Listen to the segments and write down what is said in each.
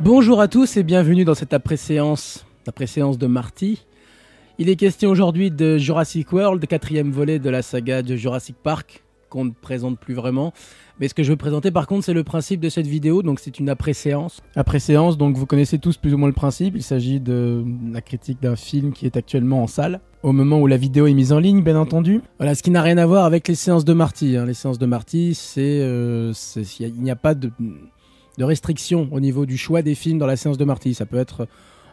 Bonjour à tous et bienvenue dans cette après-séance de Marty. Il est question aujourd'hui de Jurassic World, 4e volet de la saga de Jurassic Park, qu'on ne présente plus vraiment. Mais ce que je veux présenter par contre, c'est le principe de cette vidéo, donc c'est une après-séance. Après-séance, donc vous connaissez tous plus ou moins le principe, il s'agit de la critique d'un film qui est actuellement en salle, au moment où la vidéo est mise en ligne, bien entendu. Voilà, ce qui n'a rien à voir avec les séances de Marty. Les séances de Marty, il n'y a pas de restrictions au niveau du choix des films dans la séance de Marty. Ça peut être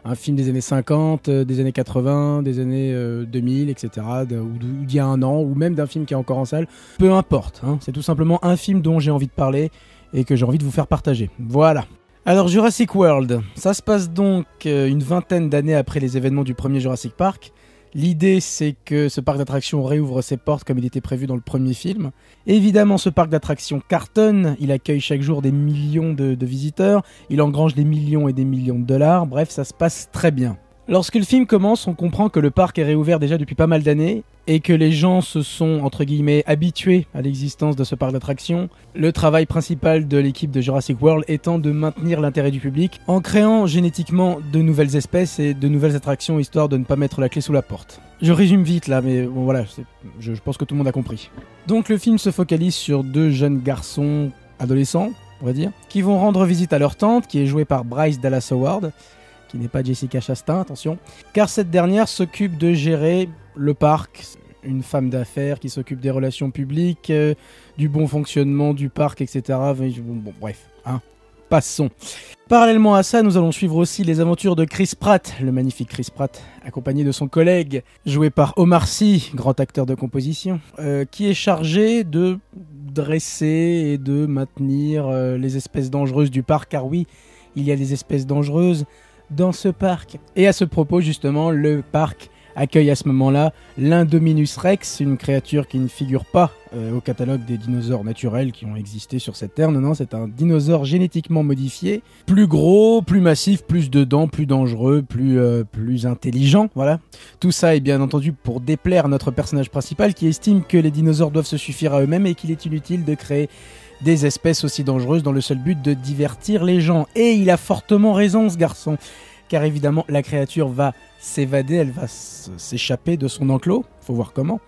un film des années 50, des années 80, des années 2000, etc. Ou d'il y a un an, ou même d'un film qui est encore en salle. Peu importe, c'est tout simplement un film dont j'ai envie de parler et que j'ai envie de vous faire partager. Voilà. Alors Jurassic World, ça se passe donc une vingtaine d'années après les événements du premier Jurassic Park. L'idée, c'est que ce parc d'attractions réouvre ses portes comme il était prévu dans le premier film. Évidemment, ce parc d'attractions cartonne, il accueille chaque jour des millions de visiteurs, il engrange des millions et des millions de dollars, bref, ça se passe très bien. Lorsque le film commence, on comprend que le parc est réouvert déjà depuis pas mal d'années et que les gens se sont, entre guillemets, habitués à l'existence de ce parc d'attractions. Le travail principal de l'équipe de Jurassic World étant de maintenir l'intérêt du public en créant génétiquement de nouvelles espèces et de nouvelles attractions histoire de ne pas mettre la clé sous la porte. Je résume vite là, mais bon voilà, je pense que tout le monde a compris. Donc le film se focalise sur deux jeunes garçons adolescents, on va dire, qui vont rendre visite à leur tante, qui est jouée par Bryce Dallas Howard, qui n'est pas Jessica Chastain, attention, car cette dernière s'occupe de gérer le parc, une femme d'affaires qui s'occupe des relations publiques, du bon fonctionnement du parc, etc. Bon, bref, passons. Parallèlement à ça, nous allons suivre aussi les aventures de Chris Pratt, le magnifique Chris Pratt, accompagné de son collègue, joué par Omar Sy, grand acteur de composition, qui est chargé de dresser et de maintenir les espèces dangereuses du parc, car oui, il y a des espèces dangereuses dans ce parc. Et à ce propos, justement, le parc accueille à ce moment-là l'Indominus Rex, une créature qui ne figure pas au catalogue des dinosaures naturels qui ont existé sur cette terre. Non, c'est un dinosaure génétiquement modifié, plus gros, plus massif, plus de dents, plus dangereux, plus intelligent, voilà. Tout ça est bien entendu pour déplaire à notre personnage principal qui estime que les dinosaures doivent se suffire à eux-mêmes et qu'il est inutile de créer des espèces aussi dangereuses dans le seul but de divertir les gens. Et il a fortement raison, ce garçon, car évidemment la créature va s'évader, elle va s'échapper de son enclos, faut voir comment.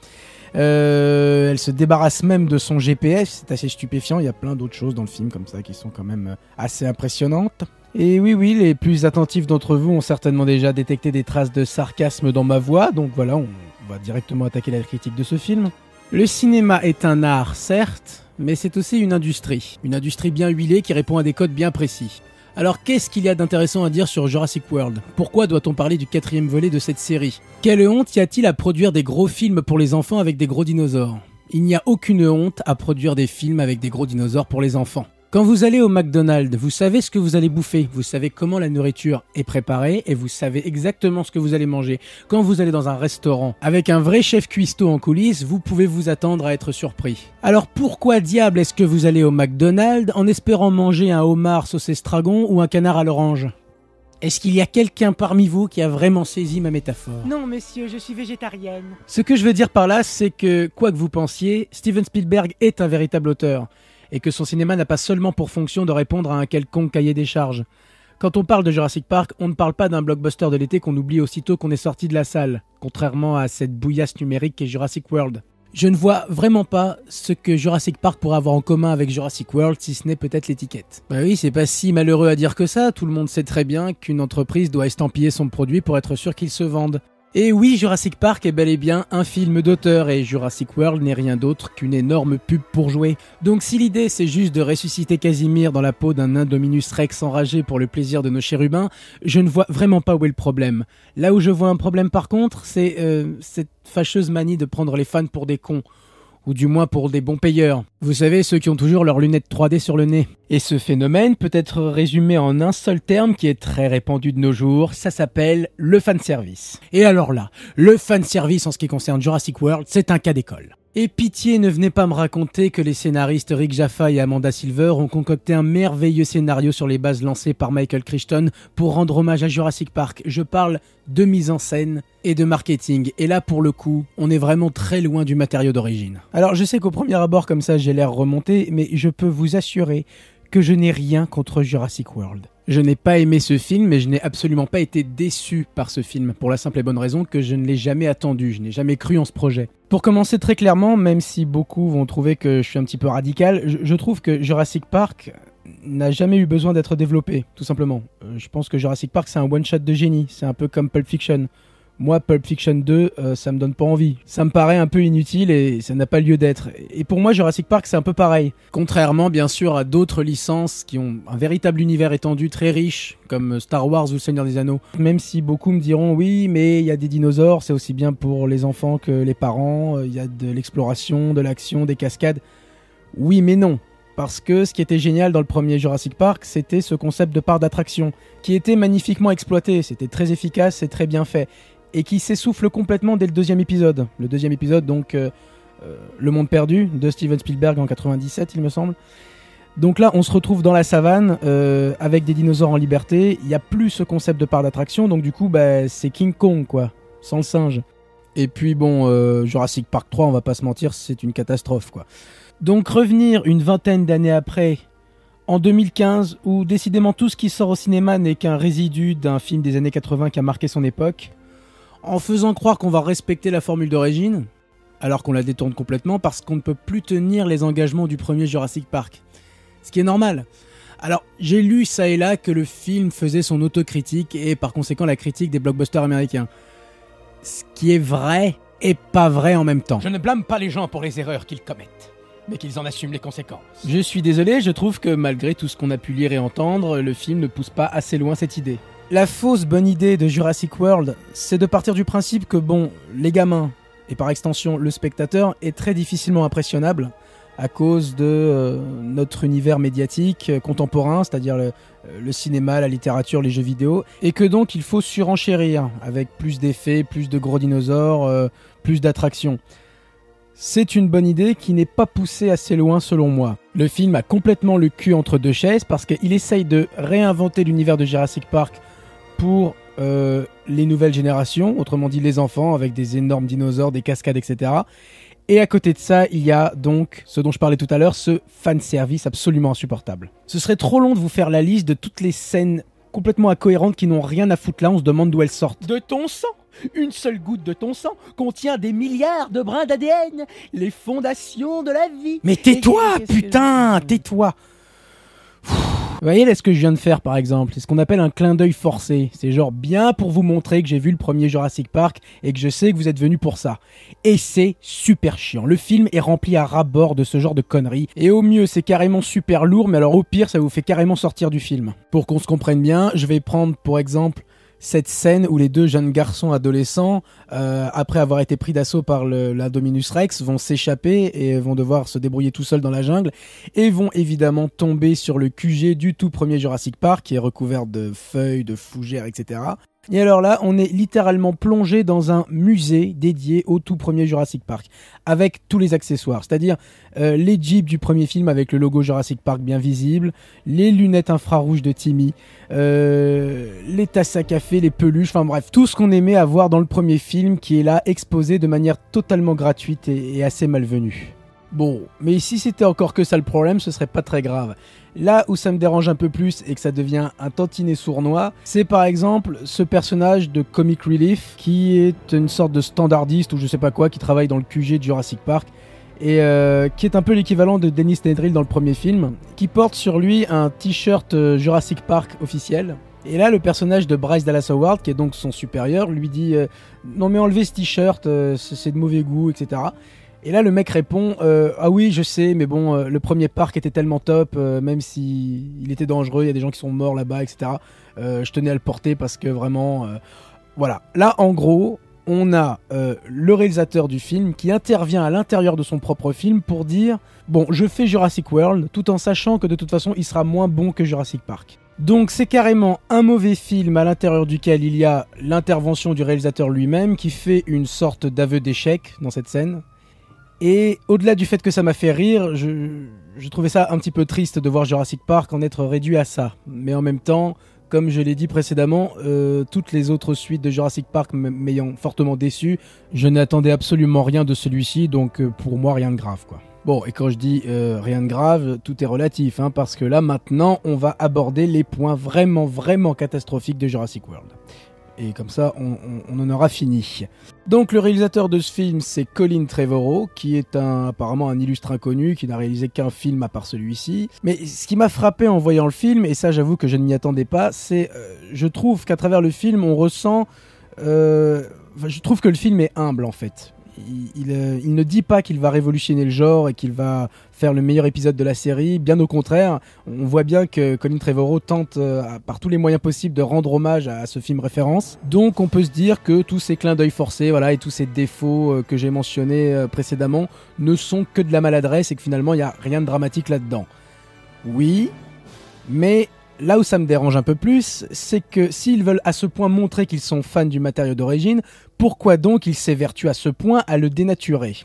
Elle se débarrasse même de son GPS, c'est assez stupéfiant, il y a plein d'autres choses dans le film comme ça qui sont quand même assez impressionnantes. Et oui, les plus attentifs d'entre vous ont certainement déjà détecté des traces de sarcasme dans ma voix, donc voilà, on va directement attaquer la critique de ce film. Le cinéma est un art, certes, mais c'est aussi une industrie bien huilée qui répond à des codes bien précis. Alors qu'est-ce qu'il y a d'intéressant à dire sur Jurassic World ? Pourquoi doit-on parler du 4e volet de cette série ? Quelle honte y a-t-il à produire des gros films pour les enfants avec des gros dinosaures ? Il n'y a aucune honte à produire des films avec des gros dinosaures pour les enfants. Quand vous allez au McDonald's, vous savez ce que vous allez bouffer, vous savez comment la nourriture est préparée et vous savez exactement ce que vous allez manger. Quand vous allez dans un restaurant avec un vrai chef cuistot en coulisses, vous pouvez vous attendre à être surpris. Alors pourquoi diable est-ce que vous allez au McDonald's en espérant manger un homard sauce estragon ou un canard à l'orange ? Est-ce qu'il y a quelqu'un parmi vous qui a vraiment saisi ma métaphore ? Non, monsieur, je suis végétarienne. Ce que je veux dire par là, c'est que, quoi que vous pensiez, Steven Spielberg est un véritable auteur. Et que son cinéma n'a pas seulement pour fonction de répondre à un quelconque cahier des charges. Quand on parle de Jurassic Park, on ne parle pas d'un blockbuster de l'été qu'on oublie aussitôt qu'on est sorti de la salle, contrairement à cette bouillasse numérique qu'est Jurassic World. Je ne vois vraiment pas ce que Jurassic Park pourrait avoir en commun avec Jurassic World, si ce n'est peut-être l'étiquette. Bah oui, c'est pas si malheureux à dire que ça, tout le monde sait très bien qu'une entreprise doit estampiller son produit pour être sûr qu'il se vende. Et oui, Jurassic Park est bel et bien un film d'auteur et Jurassic World n'est rien d'autre qu'une énorme pub pour jouer. Donc si l'idée c'est juste de ressusciter Casimir dans la peau d'un Indominus Rex enragé pour le plaisir de nos chérubins, je ne vois vraiment pas où est le problème. Là où je vois un problème par contre, c'est cette fâcheuse manie de prendre les fans pour des cons. Ou du moins pour des bons payeurs. Vous savez, ceux qui ont toujours leurs lunettes 3D sur le nez. Et ce phénomène peut être résumé en un seul terme qui est très répandu de nos jours, ça s'appelle le fanservice. Et alors là, le fanservice en ce qui concerne Jurassic World, c'est un cas d'école. Et pitié, ne venez pas me raconter que les scénaristes Rick Jaffa et Amanda Silver ont concocté un merveilleux scénario sur les bases lancées par Michael Crichton pour rendre hommage à Jurassic Park. Je parle de mise en scène et de marketing. Et là, pour le coup, on est vraiment très loin du matériau d'origine. Alors, je sais qu'au premier abord, comme ça, j'ai l'air remonté, mais je peux vous assurer que je n'ai rien contre Jurassic World. Je n'ai pas aimé ce film, mais je n'ai absolument pas été déçu par ce film, pour la simple et bonne raison que je ne l'ai jamais attendu, je n'ai jamais cru en ce projet. Pour commencer très clairement, même si beaucoup vont trouver que je suis un petit peu radical, je trouve que Jurassic Park n'a jamais eu besoin d'être développé, tout simplement. Je pense que Jurassic Park, c'est un one-shot de génie, c'est un peu comme Pulp Fiction. Moi, Pulp Fiction 2, ça me donne pas envie. Ça me paraît un peu inutile et ça n'a pas lieu d'être. Et pour moi, Jurassic Park, c'est un peu pareil. Contrairement, bien sûr, à d'autres licences qui ont un véritable univers étendu très riche, comme Star Wars ou Le Seigneur des Anneaux. Même si beaucoup me diront, oui, mais il y a des dinosaures, c'est aussi bien pour les enfants que les parents. Il y a de l'exploration, de l'action, des cascades. Oui, mais non. Parce que ce qui était génial dans le premier Jurassic Park, c'était ce concept de parc d'attraction, qui était magnifiquement exploité. C'était très efficace et très bien fait. Et qui s'essouffle complètement dès le deuxième épisode. Le deuxième épisode, donc, Le Monde Perdu, de Steven Spielberg en 97, il me semble. Donc là, on se retrouve dans la savane, avec des dinosaures en liberté. Il n'y a plus ce concept de parc d'attraction, donc du coup, c'est King Kong, quoi, sans le singe. Et puis bon, Jurassic Park 3, on va pas se mentir, c'est une catastrophe, quoi. Donc revenir une vingtaine d'années après, en 2015, où décidément tout ce qui sort au cinéma n'est qu'un résidu d'un film des années 80 qui a marqué son époque, en faisant croire qu'on va respecter la formule d'origine, alors qu'on la détourne complètement parce qu'on ne peut plus tenir les engagements du premier Jurassic Park. Ce qui est normal. Alors, j'ai lu ça et là que le film faisait son autocritique et par conséquent la critique des blockbusters américains. Ce qui est vrai et pas vrai en même temps. Je ne blâme pas les gens pour les erreurs qu'ils commettent, mais qu'ils en assument les conséquences. Je suis désolé, je trouve que malgré tout ce qu'on a pu lire et entendre, le film ne pousse pas assez loin cette idée. La fausse bonne idée de Jurassic World, c'est de partir du principe que bon, les gamins, et par extension le spectateur, est très difficilement impressionnable à cause de notre univers médiatique contemporain, c'est-à-dire le cinéma, la littérature, les jeux vidéo, et que donc il faut surenchérir avec plus d'effets, plus de gros dinosaures, plus d'attractions. C'est une bonne idée qui n'est pas poussée assez loin selon moi. Le film a complètement le cul entre deux chaises parce qu'il essaye de réinventer l'univers de Jurassic Park pour les nouvelles générations, autrement dit les enfants, avec des énormes dinosaures, des cascades, etc. Et à côté de ça, il y a donc, ce dont je parlais tout à l'heure, ce fanservice absolument insupportable. Ce serait trop long de vous faire la liste de toutes les scènes complètement incohérentes qui n'ont rien à foutre là, on se demande d'où elles sortent. De ton sang, une seule goutte de ton sang contient des milliards de brins d'ADN, les fondations de la vie. Mais tais-toi, putain, tais-toi. Vous voyez là ce que je viens de faire par exemple, c'est ce qu'on appelle un clin d'œil forcé. C'est genre bien pour vous montrer que j'ai vu le premier Jurassic Park et que je sais que vous êtes venus pour ça. Et c'est super chiant. Le film est rempli à ras-bord de ce genre de conneries. Et au mieux c'est carrément super lourd, mais alors au pire ça vous fait carrément sortir du film. Pour qu'on se comprenne bien, je vais prendre pour exemple cette scène où les deux jeunes garçons adolescents, après avoir été pris d'assaut par l'Indominus Rex, vont s'échapper et vont devoir se débrouiller tout seuls dans la jungle et vont évidemment tomber sur le QG du tout premier Jurassic Park qui est recouvert de feuilles, de fougères, etc. Et alors là, on est littéralement plongé dans un musée dédié au tout premier Jurassic Park, avec tous les accessoires, c'est-à-dire les jeeps du premier film avec le logo Jurassic Park bien visible, les lunettes infrarouges de Timmy, les tasses à café, les peluches, enfin bref, tout ce qu'on aimait avoir dans le premier film qui est là exposé de manière totalement gratuite et assez malvenue. Bon, mais si c'était encore que ça le problème, ce serait pas très grave. Là où ça me dérange un peu plus et que ça devient un tantinet sournois, c'est par exemple ce personnage de Comic Relief qui est une sorte de standardiste ou je sais pas quoi, qui travaille dans le QG de Jurassic Park et qui est un peu l'équivalent de Dennis Nedry dans le premier film, qui porte sur lui un t-shirt Jurassic Park officiel. Et là, le personnage de Bryce Dallas Howard, qui est donc son supérieur, lui dit non mais enlevez ce t-shirt, c'est de mauvais goût, etc. Et là, le mec répond ah oui, je sais, mais bon, le premier parc était tellement top, même si il était dangereux, il y a des gens qui sont morts là-bas, etc. Je tenais à le porter parce que vraiment, voilà. Là, en gros, on a le réalisateur du film qui intervient à l'intérieur de son propre film pour dire bon, je fais Jurassic World, tout en sachant que de toute façon, il sera moins bon que Jurassic Park. Donc c'est carrément un mauvais film à l'intérieur duquel il y a l'intervention du réalisateur lui-même qui fait une sorte d'aveu d'échec dans cette scène. Et au-delà du fait que ça m'a fait rire, je trouvais ça un petit peu triste de voir Jurassic Park en être réduit à ça. Mais en même temps, comme je l'ai dit précédemment, toutes les autres suites de Jurassic Park m'ayant fortement déçu, je n'attendais absolument rien de celui-ci, donc pour moi rien de grave quoi. Bon, et quand je dis rien de grave, tout est relatif, hein, parce que là, maintenant, on va aborder les points vraiment, vraiment catastrophiques de Jurassic World. Et comme ça, on en aura fini. Donc, le réalisateur de ce film, c'est Colin Trevorrow, qui est apparemment un illustre inconnu, qui n'a réalisé qu'un film à part celui-ci. Mais ce qui m'a frappé en voyant le film, et ça, j'avoue que je ne m'y attendais pas, c'est, je trouve qu'à travers le film, on ressent... je trouve que le film est humble, en fait. Il ne dit pas qu'il va révolutionner le genre et qu'il va faire le meilleur épisode de la série. Bien au contraire, on voit bien que Colin Trevorrow tente par tous les moyens possibles de rendre hommage à ce film référence. Donc on peut se dire que tous ces clins d'œil forcés, voilà, et tous ces défauts que j'ai mentionnés précédemment ne sont que de la maladresse et que finalement il n'y a rien de dramatique là-dedans. Oui, mais... là où ça me dérange un peu plus, c'est que s'ils veulent à ce point montrer qu'ils sont fans du matériau d'origine, pourquoi donc ils s'évertuent à ce point à le dénaturer ?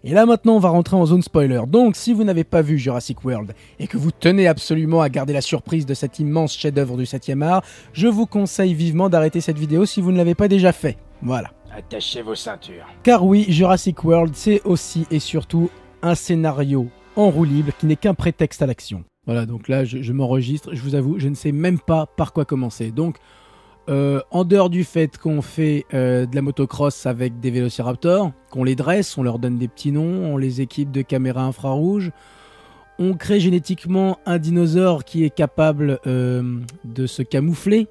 Et là maintenant on va rentrer en zone spoiler, donc si vous n'avez pas vu Jurassic World et que vous tenez absolument à garder la surprise de cet immense chef-d'œuvre du 7e art, je vous conseille vivement d'arrêter cette vidéo si vous ne l'avez pas déjà fait. Voilà. Attachez vos ceintures. Car oui, Jurassic World c'est aussi et surtout un scénario en roue libre qui n'est qu'un prétexte à l'action. Voilà, donc là, je m'enregistre, je vous avoue, je ne sais même pas par quoi commencer. Donc, en dehors du fait qu'on fait de la motocross avec des vélociraptors, qu'on les dresse, on leur donne des petits noms, on les équipe de caméras infrarouges, on crée génétiquement un dinosaure qui est capable de se camoufler,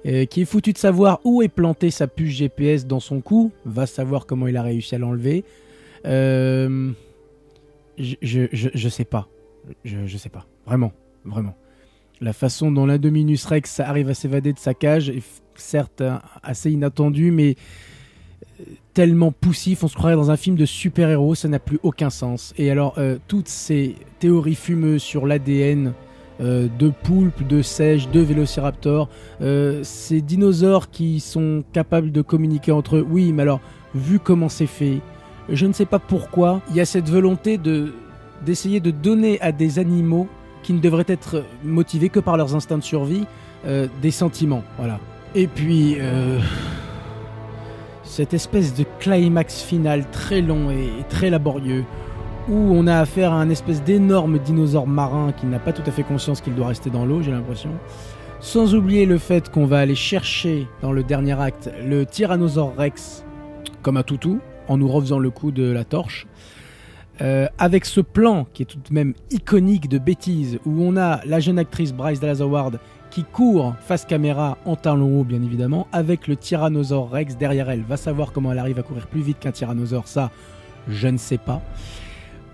qui est foutu de savoir où est plantée sa puce GPS dans son cou, va savoir comment il a réussi à l'enlever. Je sais pas. Je sais pas. Vraiment. La façon dont l'Indominus Rex arrive à s'évader de sa cage est certes assez inattendue, mais tellement poussif, on se croirait dans un film de super-héros, ça n'a plus aucun sens. Et alors, toutes ces théories fumeuses sur l'ADN de poulpes, de seiches, de vélociraptors, ces dinosaures qui sont capables de communiquer entre eux, oui, mais alors, vu comment c'est fait, je ne sais pas pourquoi, il y a cette volonté d'essayer de donner à des animaux qui ne devraient être motivés que par leurs instincts de survie des sentiments, voilà. Et puis cette espèce de climax final très long et très laborieux où on a affaire à un espèce d'énorme dinosaure marin qui n'a pas tout à fait conscience qu'il doit rester dans l'eau, j'ai l'impression. Sans oublier le fait qu'on va aller chercher dans le dernier acte le Tyrannosaure Rex comme un toutou en nous refaisant le coup de la torche. Avec ce plan qui est tout de même iconique de bêtises où on a la jeune actrice Bryce Dallas Howard qui court face caméra en talons hauts bien évidemment avec le Tyrannosaure Rex derrière elle. Va savoir comment elle arrive à courir plus vite qu'un tyrannosaure, ça je ne sais pas.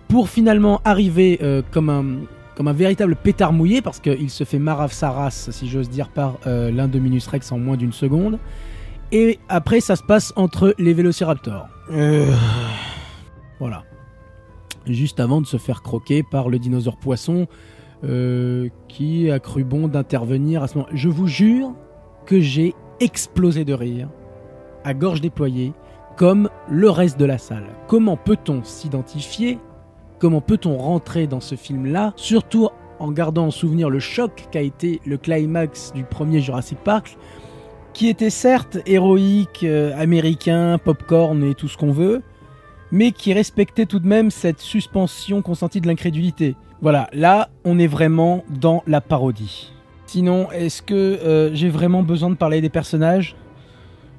Pour finalement arriver comme un véritable pétard mouillé parce qu'il se fait marave sa race si j'ose dire par l'Indominus Rex en moins d'une seconde. Et après ça se passe entre les vélociraptors. Voilà. Juste avant de se faire croquer par le dinosaure poisson qui a cru bon d'intervenir à ce moment. Je vous jure que j'ai explosé de rire, à gorge déployée, comme le reste de la salle. Comment peut-on s'identifier ? Comment peut-on rentrer dans ce film-là ? Surtout en gardant en souvenir le choc qu'a été le climax du premier Jurassic Park, qui était certes héroïque, américain, popcorn et tout ce qu'on veut, mais qui respectait tout de même cette suspension consentie de l'incrédulité. Voilà, là, on est vraiment dans la parodie. Sinon, est-ce que j'ai vraiment besoin de parler des personnages ?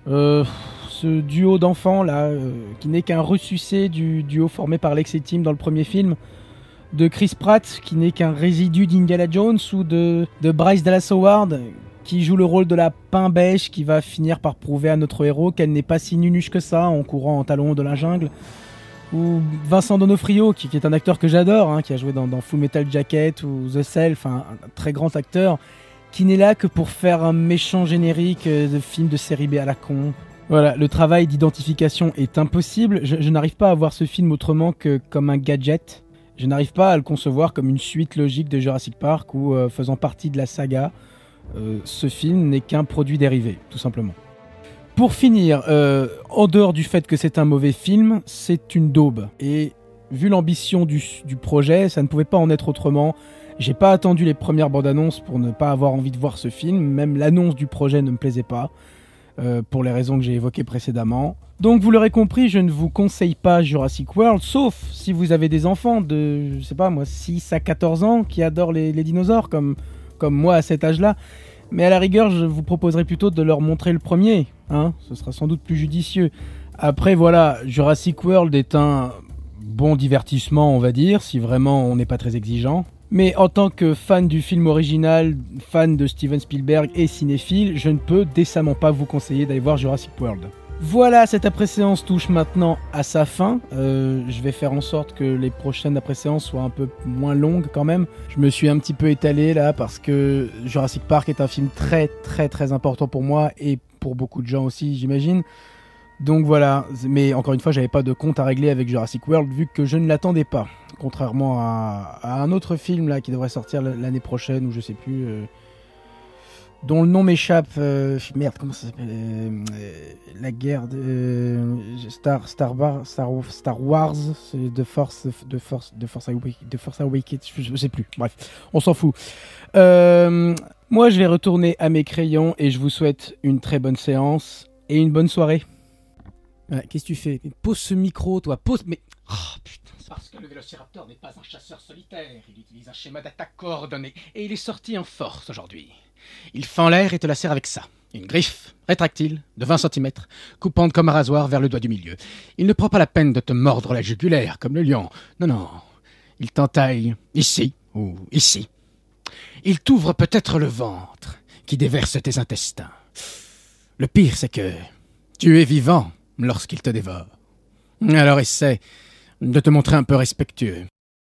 Ce duo d'enfants, là, qui n'est qu'un ressucé du duo formé par Lex et Tim dans le premier film, de Chris Pratt, qui n'est qu'un résidu d'Indiana Jones, ou de Bryce Dallas Howard, qui joue le rôle de la pain bêche, qui va finir par prouver à notre héros qu'elle n'est pas si nunuche que ça, en courant en talons hauts de la jungle. Ou Vincent D'Onofrio, qui est un acteur que j'adore, hein, qui a joué dans Full Metal Jacket ou The Self, un très grand acteur, qui n'est là que pour faire un méchant générique de film de série B à la con. Voilà, le travail d'identification est impossible. Je n'arrive pas à voir ce film autrement que comme un gadget. Je n'arrive pas à le concevoir comme une suite logique de Jurassic Park ou faisant partie de la saga. Ce film n'est qu'un produit dérivé, tout simplement. Pour finir, en dehors du fait que c'est un mauvais film, c'est une daube. Et vu l'ambition du projet, ça ne pouvait pas en être autrement. J'ai pas attendu les premières bandes annonces pour ne pas avoir envie de voir ce film. Même l'annonce du projet ne me plaisait pas. pour les raisons que j'ai évoquées précédemment. Donc vous l'aurez compris, je ne vous conseille pas Jurassic World, sauf si vous avez des enfants de, je sais pas moi, 6 à 14 ans qui adorent les dinosaures, comme moi à cet âge-là. Mais à la rigueur, je vous proposerai plutôt de leur montrer le premier, hein, ce sera sans doute plus judicieux. Après voilà, Jurassic World est un bon divertissement, on va dire, si vraiment on n'est pas très exigeant. Mais en tant que fan du film original, fan de Steven Spielberg et cinéphile, je ne peux décemment pas vous conseiller d'aller voir Jurassic World. Voilà, cette après-séance touche maintenant à sa fin. Je vais faire en sorte que les prochaines après-séances soient un peu moins longues quand même. Je me suis un petit peu étalé là parce que Jurassic Park est un film très très très important pour moi et pour beaucoup de gens aussi, j'imagine. Donc voilà, mais encore une fois, j'avais pas de compte à régler avec Jurassic World vu que je ne l'attendais pas. Contrairement à un autre film là qui devrait sortir l'année prochaine ou je sais plus, dont le nom m'échappe. Merde, comment ça s'appelle, la guerre de Star Wars, c'est The Force Awakens, je sais plus. Bref, on s'en fout. Moi, je vais retourner à mes crayons et je vous souhaite une très bonne séance et une bonne soirée. Qu'est-ce que tu fais? Pose ce micro, toi, pose... Mais... Oh putain, c'est parce que le Vélociraptor n'est pas un chasseur solitaire. Il utilise un schéma d'attaque coordonné. Et il est sorti en force aujourd'hui. Il fend l'air et te lacère avec ça. Une griffe rétractile de 20 cm, coupante comme un rasoir vers le doigt du milieu. Il ne prend pas la peine de te mordre la jugulaire comme le lion. Non, non. Il t'entaille ici ou ici. Il t'ouvre peut-être le ventre qui déverse tes intestins. Le pire, c'est que tu es vivant lorsqu'il te dévore. Alors essaie de te montrer un peu respectueux.